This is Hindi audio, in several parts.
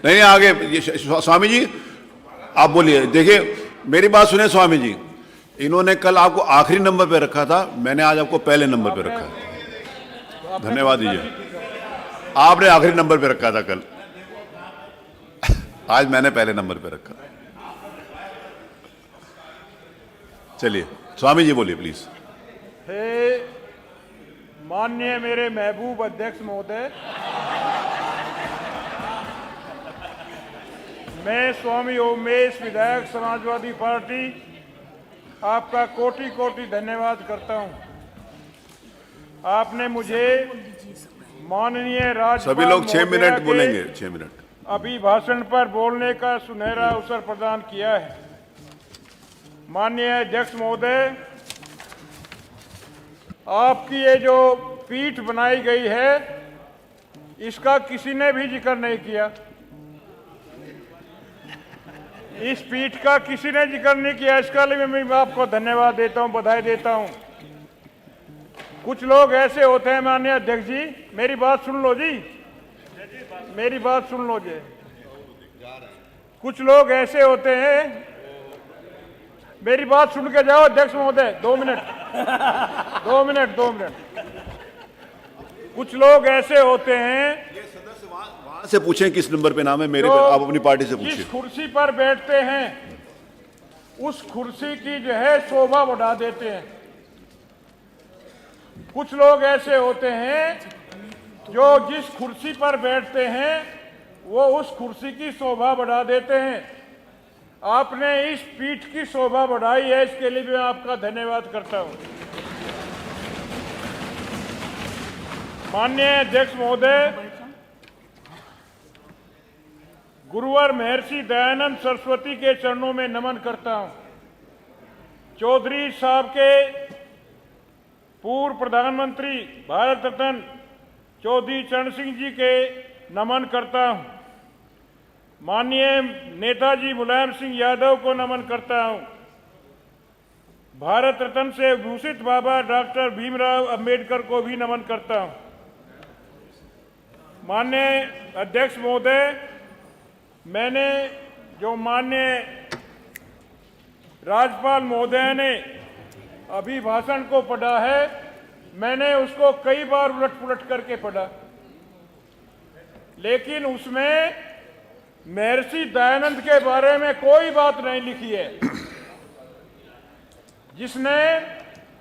नहीं आगे स्वामी जी आप बोलिए। देखिए मेरी बात सुने स्वामी जी, इन्होंने कल आपको आखिरी नंबर पे रखा था, मैंने आज आपको पहले नंबर पे रखा है। धन्यवाद दीजिए। आपने आखिरी नंबर पे रखा था कल, आज मैंने पहले नंबर पे रखा। चलिए स्वामी जी बोलिए प्लीज। हे माननीय मेरे महबूब अध्यक्ष महोदय, मैं स्वामी ओमेश विधायक समाजवादी पार्टी आपका कोटि कोटि धन्यवाद करता हूं। आपने मुझे माननीय राज्यपाल सभी लोग 6 मिनट महोदया बोलेंगे, के 6 मिनट अभिभाषण पर बोलने का सुनहरा अवसर प्रदान किया है। माननीय अध्यक्ष महोदय, आपकी ये जो पीठ बनाई गई है इसका किसी ने भी जिक्र नहीं किया। इस पीठ का किसी ने जिक्र नहीं किया, इसका लिए मैं आपको धन्यवाद देता हूं, बधाई देता हूं। कुछ लोग ऐसे होते हैं माननीय अध्यक्ष जी, मेरी बात सुन लो जी, मेरी बात सुन लो जी। कुछ लोग ऐसे होते हैं, मेरी बात सुन के जाओ अध्यक्ष महोदय, 2 मिनट 2 मिनट 2 मिनट। कुछ लोग ऐसे होते हैं, वहां से पूछें किस नंबर पे नाम है मेरे पे, आप अपनी पार्टी से पूछिए। जिस कुर्सी पर बैठते हैं उस कुर्सी की जो है शोभा बढ़ा देते हैं। कुछ लोग ऐसे होते हैं जो जिस कुर्सी पर बैठते हैं वो उस कुर्सी की शोभा बढ़ा देते हैं। आपने इस पीठ की शोभा बढ़ाई है, इसके लिए मैं आपका धन्यवाद करता हूं। माननीय अध्यक्ष महोदय, गुरुवर महर्षि दयानंद सरस्वती के चरणों में नमन करता हूं। चौधरी साहब के पूर्व प्रधानमंत्री भारत रत्न चौधरी चरण सिंह जी के नमन करता हूं। माननीय नेताजी मुलायम सिंह यादव को नमन करता हूं। भारत रत्न से भूषित बाबा डॉक्टर भीमराव अंबेडकर को भी नमन करता हूं। माननीय अध्यक्ष महोदय, मैंने जो माननीय राज्यपाल महोदय ने अभिभाषण को पढ़ा है, मैंने उसको कई बार उलट पुलट करके पढ़ा, लेकिन उसमें महर्षि दयानंद के बारे में कोई बात नहीं लिखी है, जिसने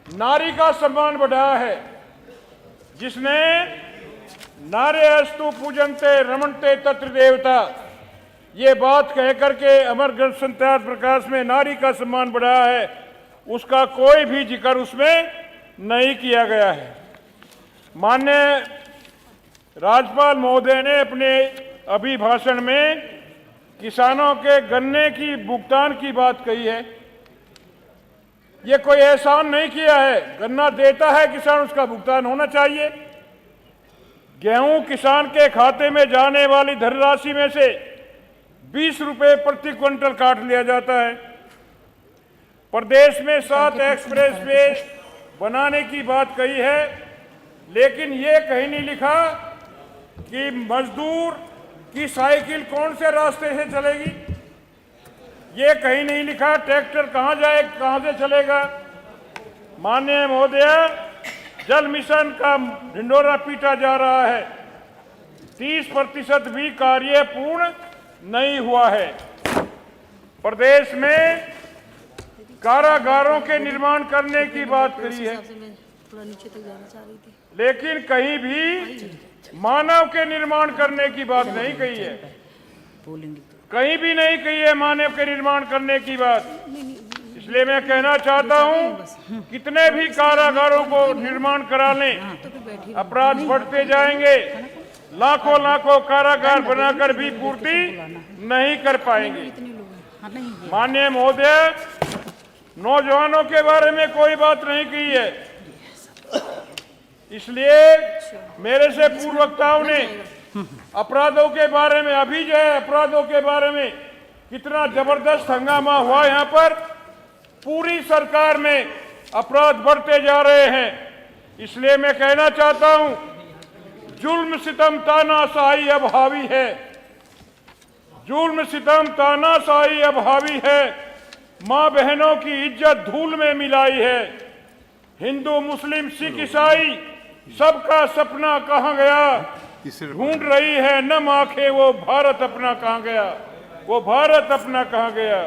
नारी का सम्मान बढ़ाया है, जिसने नार्यस्तु पूजन्ते रमन्ते तत्र देवता ये बात कह करके अमर ग्रंथ संहिता प्रकाश में नारी का सम्मान बढ़ाया है, उसका कोई भी जिक्र उसमें नहीं किया गया है। माननीय राज्यपाल महोदय ने अपने अभिभाषण में किसानों के गन्ने की भुगतान की बात कही है। ये कोई एहसान नहीं किया है, गन्ना देता है किसान, उसका भुगतान होना चाहिए। गेहूं किसान के खाते में जाने वाली धनराशि में से 20 रुपए प्रति क्विंटल काट लिया जाता है। प्रदेश में 7 एक्सप्रेस वे बनाने की बात कही है, लेकिन ये कहीं नहीं लिखा कि मजदूर की साइकिल कौन से रास्ते से चलेगी। ये कहीं नहीं लिखा ट्रैक्टर कहाँ जाए, कहाँ से चलेगा। माननीय महोदय, जल मिशन का ढिंढोरा पीटा जा रहा है, 30% भी कार्य पूर्ण नहीं हुआ है। प्रदेश में कारागारों के निर्माण करने की बात करी है, लेकिन कहीं भी मानव के निर्माण करने की बात नहीं कही है। कहीं भी नहीं कही है मानव के निर्माण करने की बात। इसलिए मैं कहना चाहता हूं, कितने भी कारागारों को निर्माण करा लें, अपराध बढ़ते जाएंगे। लाखों लाखों कारागार बनाकर भी पूर्ति नहीं कर पाएंगे। माननीय महोदय, नौजवानों के बारे में कोई बात नहीं की है, इसलिए मेरे से पूर्व वक्ताओं ने अपराधों के बारे में, अभी जो है अपराधों के बारे में कितना जबरदस्त हंगामा हुआ। यहाँ पर पूरी सरकार में अपराध बढ़ते जा रहे हैं। इसलिए मैं कहना चाहता हूं, जुल्म सितम तानाशाही अब हावी है। जुल्म सितम तानाशाही अब हावी है, माँ बहनों की इज्जत धूल में मिलाई है। हिंदू मुस्लिम सिख ईसाई सबका सपना कहाँ गया, ढूंढ रही है नम आंखें वो भारत अपना कहाँ गया, वो भारत अपना कहाँ गया।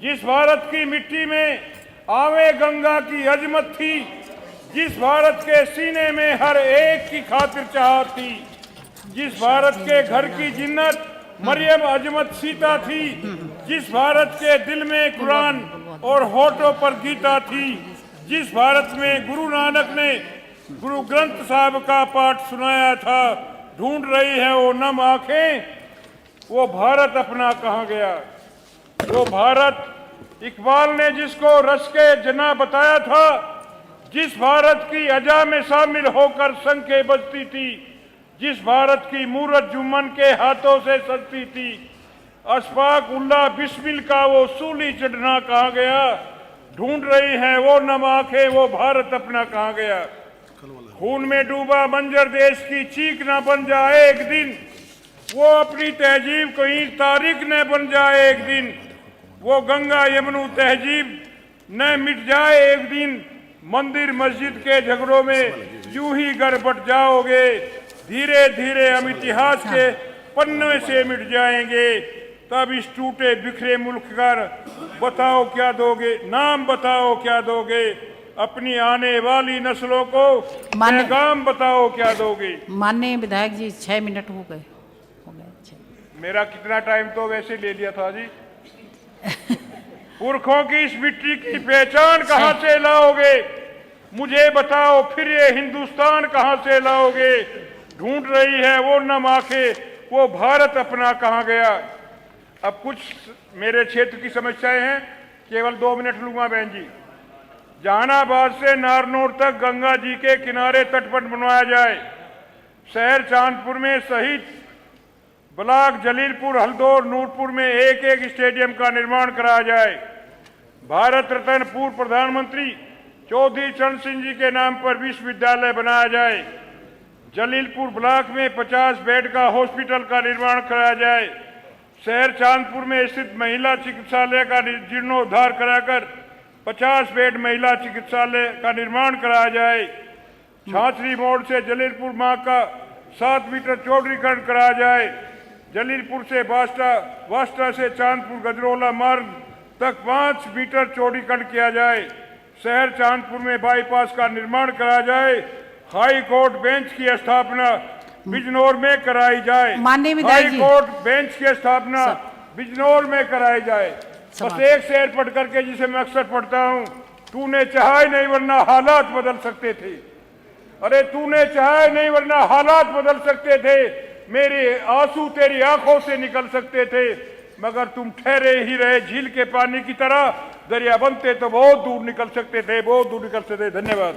जिस भारत की मिट्टी में आवे गंगा की अजमत थी, जिस भारत के सीने में हर एक की खातिर चाहत थी, जिस भारत के घर की जिन्नत मरियम अजमत सीता थी, जिस भारत के दिल में कुरान और होठों पर गीता थी, जिस भारत में गुरु नानक ने गुरु ग्रंथ साहब का पाठ सुनाया था, ढूंढ रही है वो नम आंखें, वो भारत अपना कहाँ गया। वो भारत इकबाल ने जिसको रस के जना बताया था, जिस भारत की अजा में शामिल होकर शंखें बजती थी, जिस भारत की मूरत जुम्मन के हाथों से सजती थी, अशफाक उल्लाह बिस्मिल का वो सूली चढ़ना कहाँ गया, ढूंढ रही है वो नम आंखें, वो भारत अपना कहाँ गया। खून में डूबा बंजर देश की चीख न बन जाए एक दिन, वो अपनी तहजीब कहीं तारीख न बन जाए एक दिन, वो गंगा यमुना तहजीब न मिट जाए एक दिन, मंदिर मस्जिद के झगड़ों में यूं ही घर बट जाओगे, धीरे धीरे हम इतिहास के पन्ने से मिट जाएंगे। तब इस टूटे बिखरे मुल्क का बताओ क्या दोगे, नाम बताओ क्या दोगे, अपनी आने वाली नस्लों को पैगाम बताओ क्या दोगे। माननीय विधायक जी 6 मिनट हो गए 6। मेरा कितना टाइम तो वैसे ले लिया था जी। पुरखों की इस मिट्टी की पहचान कहाँ से लाओगे, मुझे बताओ फिर ये हिंदुस्तान कहाँ से लाओगे, ढूंढ रही है वो नम आंखें, वो भारत अपना कहाँ गया। अब कुछ मेरे क्षेत्र की समस्याएं हैं, केवल 2 मिनट लूंगा बहन जी। जहानाबाद से नारनौल तक गंगा जी के किनारे तटबंध बनवाया जाए। शहर चांदपुर में शहीद ब्लॉक जलीलपुर हल्दौर नूरपुर में एक एक स्टेडियम का निर्माण कराया जाए। भारत रत्न पूर्व प्रधानमंत्री चौधरी चरण सिंह जी के नाम पर विश्वविद्यालय बनाया जाए। जलीलपुर ब्लॉक में 50 बेड का हॉस्पिटल का निर्माण कराया जाए। शहर चांदपुर में स्थित महिला चिकित्सालय का जीर्णोद्धार कराकर 50 बेड महिला चिकित्सालय का निर्माण कराया जाए। छाछरी मोड़ से जलीलपुर मार्ग का 7 मीटर चौड़ीकरण कराया जाए। जलीलपुर से वास्ता से चांदपुर गजरोला मार्ग तक 5 मीटर चौड़ीकरण किया जाए। शहर चांदपुर में बाईपास का निर्माण कराया जाए। हाई कोर्ट बेंच की स्थापना बिजनौर में कराई जाए। माननीय विधायक जी, हाई कोर्ट बेंच की स्थापना बिजनौर में कराई जाए। बस एक शेर पढ़ करके जिसे मैं अक्सर पढ़ता हूँ, तूने चाहा ही नहीं वरना हालात बदल सकते थे। अरे तूने चाहा ही नहीं वरना हालात बदल सकते थे, मेरे आंसू तेरी आंखों से निकल सकते थे, मगर तुम ठहरे ही रहे झील के पानी की तरह, दरिया बनते तो बहुत दूर निकल सकते थे, बहुत दूर निकल सकते थे। धन्यवाद।